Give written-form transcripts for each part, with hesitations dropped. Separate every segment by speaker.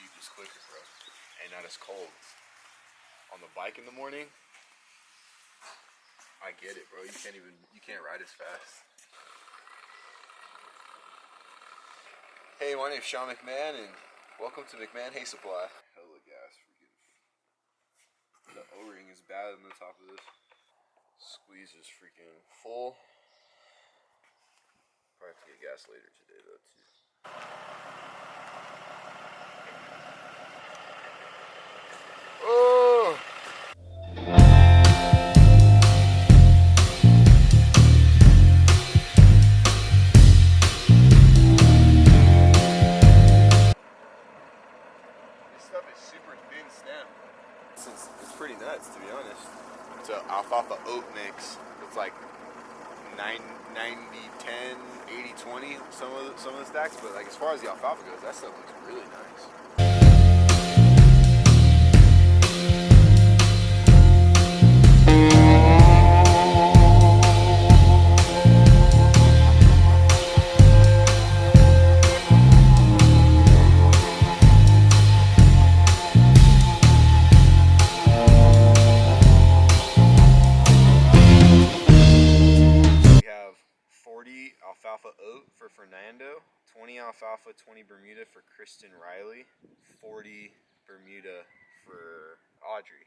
Speaker 1: Jeep is quicker, bro, and not as cold. On the bike in the morning, I get it, bro. You can't ride as fast. Hey, my name's Sean McMahon, and welcome to McMahan Hay Supply. Hella gas, freaking. The O-ring is bad on the top of this. Squeeze is freaking full. Probably have to get gas later today, though, too. Oh! This stuff is super thin stem. It's pretty nuts, to be honest. It's an alfalfa oat mix. It's like 90, 10, 80, 20, some of the stacks, but like as far as the alfalfa goes, that stuff looks really nice. Alfalfa oat for Fernando, 20 alfalfa, 20 Bermuda for Kristen Riley, 40 Bermuda for Audrey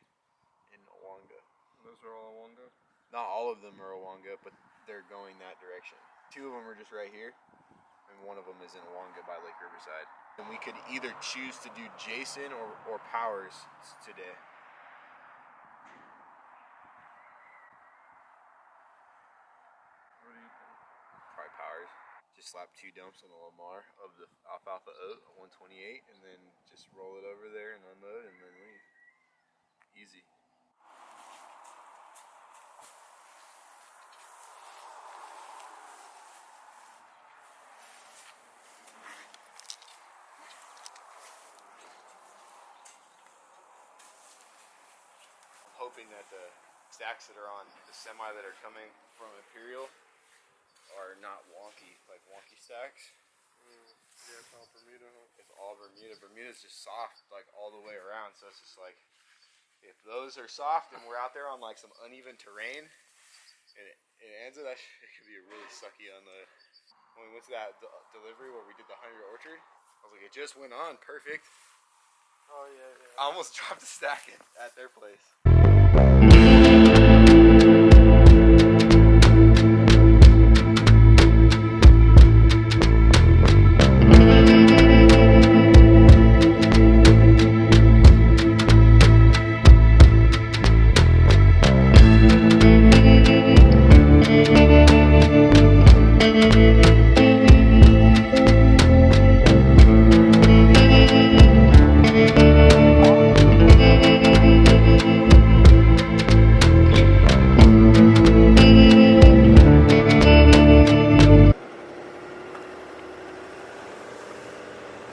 Speaker 1: in Awanga.
Speaker 2: Those are all Awanga?
Speaker 1: Not all of them are Awanga, but they're going that direction. 2 of them are just right here, and 1 of them is in Awanga by Lake Riverside. And we could either choose to do Jason or Powers today. Probably Powers. Just slap 2 dumps on the Lamar of the alfalfa oat at 128, and then just roll it over there and unload, and then leave. Easy. I'm hoping that the stacks that are on the semi that are coming from Imperial are not wonky, like wonky stacks.
Speaker 2: Yeah, it's all Bermuda.
Speaker 1: It's all Bermuda. Bermuda's just soft, like all the way around. So it's just like, if those are soft and we're out there on like some uneven terrain, and in Anza, that it could be a really sucky on the. When we went to that delivery where we did the 100 orchard, I was like, it just went on perfect.
Speaker 2: Oh yeah.
Speaker 1: I almost dropped a stack at their place.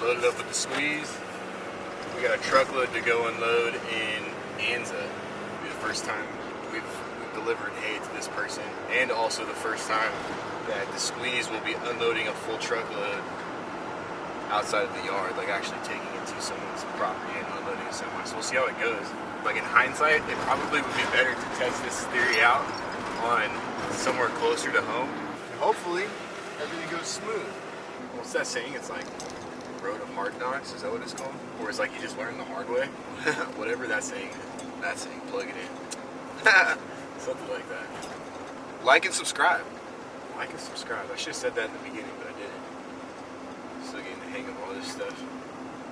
Speaker 1: Loaded up with the squeeze. We got a truckload to go unload in Anza. It'll be the first time we've delivered hay to this person, and also the first time that the squeeze will be unloading a full truckload outside of the yard, like actually taking it to someone's property and unloading a semi. So we'll see how it goes. Like in hindsight, it probably would be better to test this theory out on somewhere closer to home. And hopefully everything goes smooth. What's that saying? It's like road of hard knocks, is that what it's called? Or it's like you just learn the hard way? Whatever that saying, plug it in. Something like that. Like and subscribe. Like and subscribe. I should have said that in the beginning, but I didn't. Still getting the hang of all this stuff.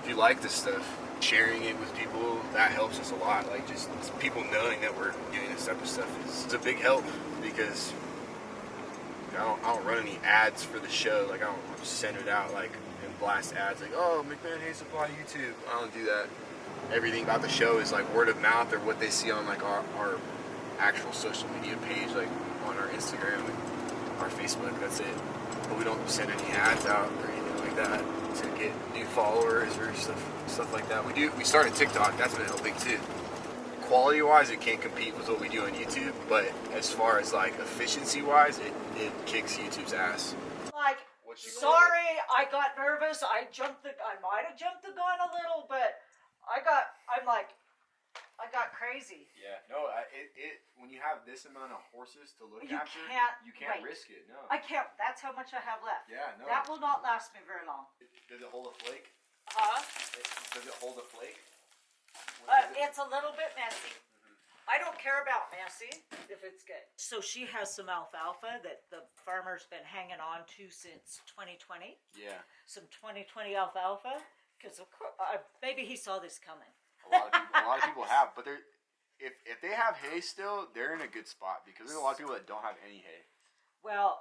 Speaker 1: If you like this stuff, sharing it with people, that helps us a lot. Like just people knowing that we're doing this type of stuff is a big help, because I don't run any ads for the show. Like I don't just send it out like and blast ads like, oh, McMahan Hay Supply YouTube. I don't do that. Everything about the show is like word of mouth or what they see on like our actual social media page, like on our Instagram and our Facebook. That's it. But we don't send any ads out or anything like that to get new followers or stuff like that. We started TikTok. That's been helping too. Quality wise, it can't compete with what we do on YouTube, but as far as like efficiency wise, it kicks YouTube's ass.
Speaker 3: Like,
Speaker 1: What
Speaker 3: Sorry, I got nervous. I might have jumped the gun a little, but I got crazy.
Speaker 1: Yeah, no, when you have this amount of horses to look after, you can't risk it. No,
Speaker 3: I can't. That's how much I have left.
Speaker 1: Yeah, no.
Speaker 3: That will not last me very long.
Speaker 1: Does it hold a flake?
Speaker 3: Huh?
Speaker 1: Does it hold a flake?
Speaker 3: It's a little bit messy. I don't care about messy if it's good. So she has some alfalfa that the farmer's been hanging on to since 2020.
Speaker 1: Yeah.
Speaker 3: Some 2020 alfalfa, because maybe he saw this coming.
Speaker 1: A lot of people have, but if they have hay still, they're in a good spot because there's a lot of people that don't have any hay.
Speaker 3: Well,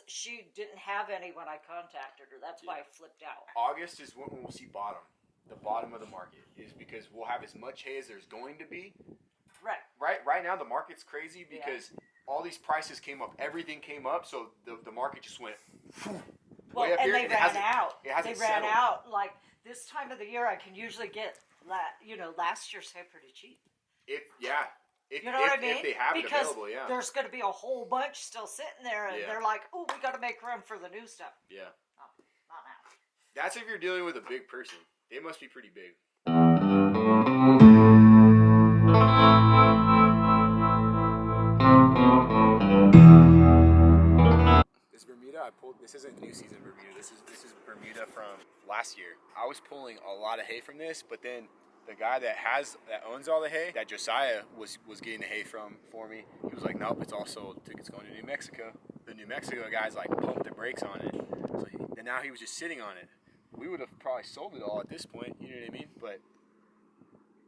Speaker 3: she didn't have any when I contacted her. That's why I flipped out.
Speaker 1: August is when we'll see bottom. The bottom of the market is because we'll have as much hay as there's going to be. Right now the market's crazy because all these prices came up. Everything came up, so the market just went.
Speaker 3: Well,
Speaker 1: way up
Speaker 3: and
Speaker 1: here,
Speaker 3: they ran out.
Speaker 1: They
Speaker 3: ran out. Like this time of the year, I can usually get last year's hay pretty cheap.
Speaker 1: If
Speaker 3: you know what I mean?
Speaker 1: If they have
Speaker 3: because
Speaker 1: it available, yeah.
Speaker 3: There's going to be a whole bunch still sitting there, and they're like, "Oh, we got to make room for the new stuff."
Speaker 1: Yeah.
Speaker 3: Oh, not now.
Speaker 1: That's if you're dealing with a big person. They must be pretty big. This Bermuda I pulled. This isn't new season Bermuda. This is Bermuda from last year. I was pulling a lot of hay from this, but then the guy that owns all the hay, that Josiah was getting the hay from for me. He was like, "Nope, it's all sold. It's going to New Mexico." The New Mexico guys like pumped the brakes on it, and now he was just sitting on it. We would have probably sold it all at this point, you know what I mean? But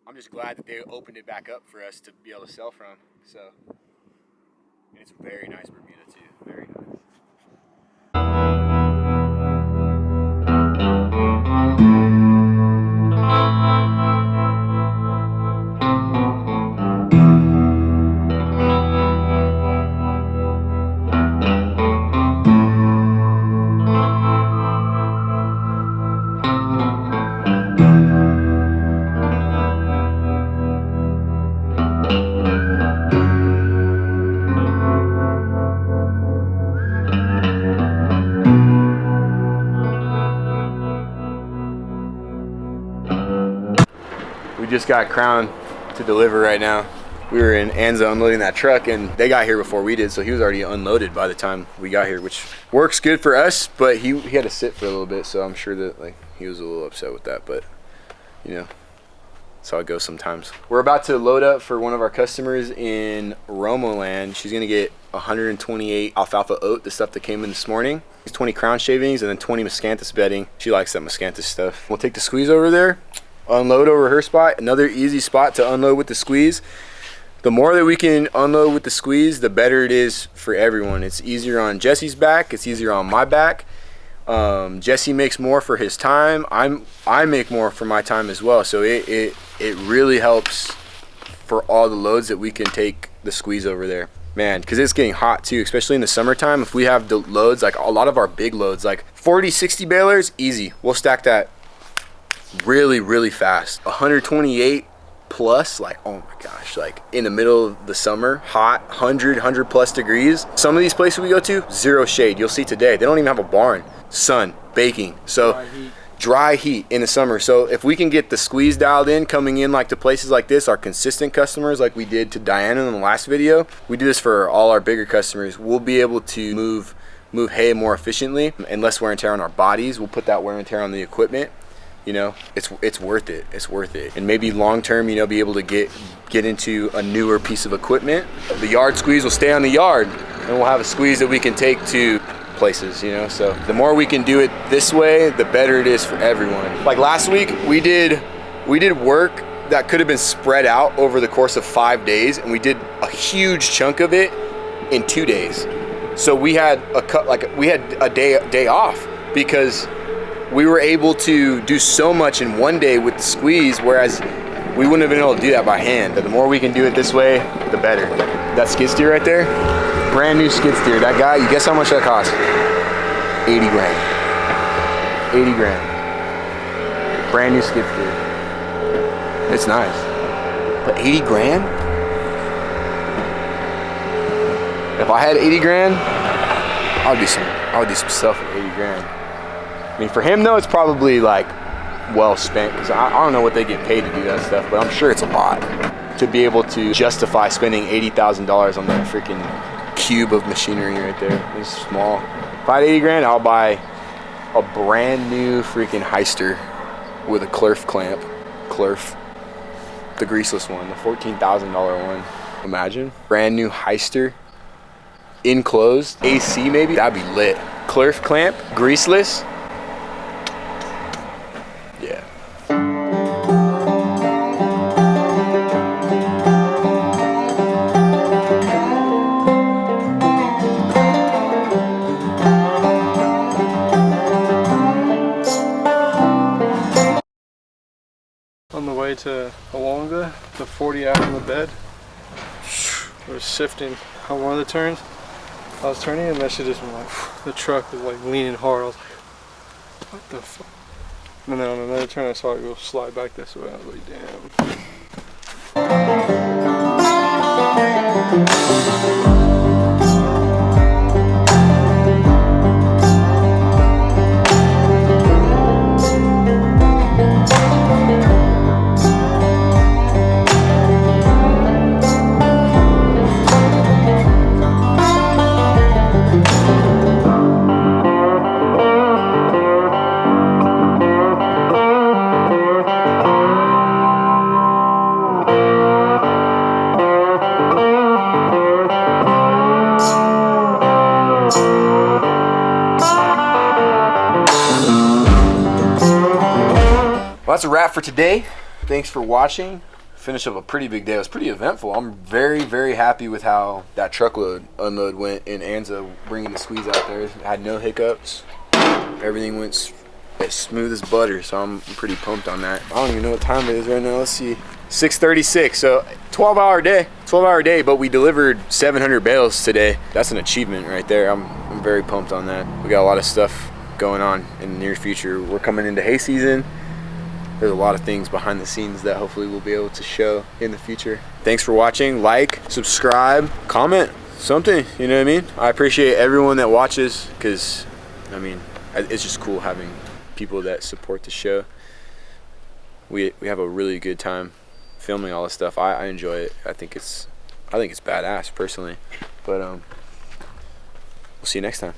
Speaker 1: I'm just glad that they opened it back up for us to be able to sell from. So, and it's very nice Bermuda too, very nice. We just got crowned to deliver right now. We were in Anza unloading that truck, and they got here before we did, so he was already unloaded by the time we got here, which works good for us, but he had to sit for a little bit, so I'm sure that he was a little upset with that, but that's how it goes sometimes. We're about to load up for one of our customers in Romoland. She's gonna get 128 alfalfa oat, the stuff that came in this morning. 20 crown shavings and then 20 miscanthus bedding. She likes that miscanthus stuff. We'll take the squeeze over there, unload over her spot. Another easy spot to unload with the squeeze. The more that we can unload with the squeeze, the better it is for everyone. It's easier on Jesse's back, it's easier on my back. Jesse makes more for his time. I make more for my time as well. So it really helps for all the loads that we can take the squeeze over there. Man, because it's getting hot too, especially in the summertime. If we have the loads, like a lot of our big loads, like 40, 60 balers, easy. We'll stack that really, really fast. 128 plus, like, oh my gosh, like in the middle of the summer, hot, 100 plus degrees. Some of these places we go to, zero shade. You'll see today, they don't even have a barn. Sun, baking. So dry heat in the summer. So if we can get the squeeze dialed in, coming in like to places like this, our consistent customers, like we did to Diana in the last video, we do this for all our bigger customers. We'll be able to move hay more efficiently and less wear and tear on our bodies. We'll put that wear and tear on the equipment. It's worth it. It's worth it. And maybe long term, be able to get into a newer piece of equipment. The yard squeeze will stay on the yard, and we'll have a squeeze that we can take to places, so the more we can do it this way, the better it is for everyone. Like last week, we did work that could have been spread out over the course of 5 days, and we did a huge chunk of it in 2 days. So we had a day off because we were able to do so much in 1 day with the squeeze, whereas we wouldn't have been able to do that by hand. But the more we can do it this way, the better. That skid steer right there, brand new skid steer. That guy, you guess how much that cost? 80 grand. 80 grand. Brand new skid steer. It's nice. But 80 grand? If I had 80 grand, I'd do something. I would do some stuff at 80 grand. I mean, for him though, it's probably like well spent, because I don't know what they get paid to do that stuff, but I'm sure it's a lot to be able to justify spending $80,000 on that freaking cube of machinery right there. It's small. If I had 80 grand, I'll buy a brand new freaking heister with a Clerf clamp. Clerf, the greaseless one, the $14,000 one. Imagine, brand new heister, enclosed, AC maybe, that'd be lit. Clerf clamp, greaseless. Yeah.
Speaker 2: On the way to Alonga, the 40 out on the bed, I was shifting on one of the turns. I was turning and that shit just went like, the truck was like leaning hard. I was like, what the fuck? And then on another turn I saw it go slide back this way. I was like, damn.
Speaker 1: Well, that's a wrap for today. Thanks for watching. Finish up a pretty big day. It was pretty eventful. I'm very, very happy with how that truckload unload went in Anza, bringing the squeeze out there. Had no hiccups. Everything went as smooth as butter, so I'm pretty pumped on that. I don't even know what time it is right now. Let's see. 6:36, so 12-hour day. 12-hour day, but we delivered 700 bales today. That's an achievement right there. I'm very pumped on that. We got a lot of stuff going on in the near future. We're coming into hay season. There's a lot of things behind the scenes that hopefully we'll be able to show in the future. Thanks for watching. Like, subscribe, comment, something, you know what I mean? I appreciate everyone that watches, because, I mean, it's just cool having people that support the show. We have a really good time filming all this stuff. I enjoy it. I think it's badass personally. But we'll see you next time.